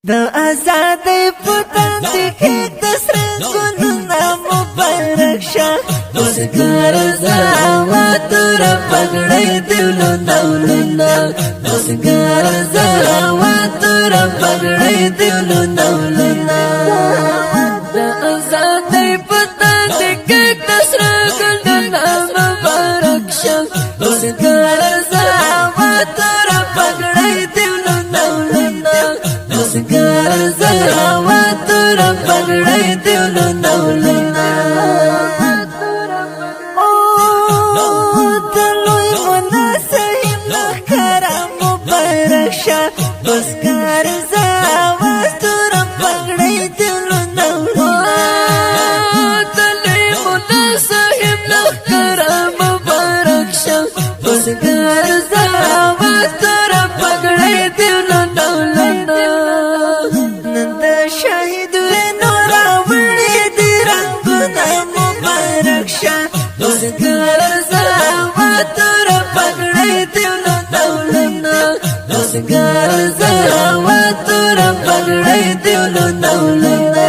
د آزادۍ پتن دې د سر ګلونه مبارک شه اوسګار زاوات را پګړې دیولو نولونه اوسګار زاوات را پګړې دیولو نولونه د آزادۍ پتن دې د سر ګلونه مبارک شه اوسګار زاوات را پګړې دیولو نولونه اوسګار زاوات را پګړې دیولو نولونه اوسګار زاوات را پګړې دیولو نولونه دلې مولا صاحب لخر مبارک شه اوسګار زاوات را پګړې دیولو نولونه نن د شهید نور وړې دي رنگونه مبارک شه اوسګار زاوات را پګړې دیولو نولونه اوسګار زاوات را پګړې دیولو نولونه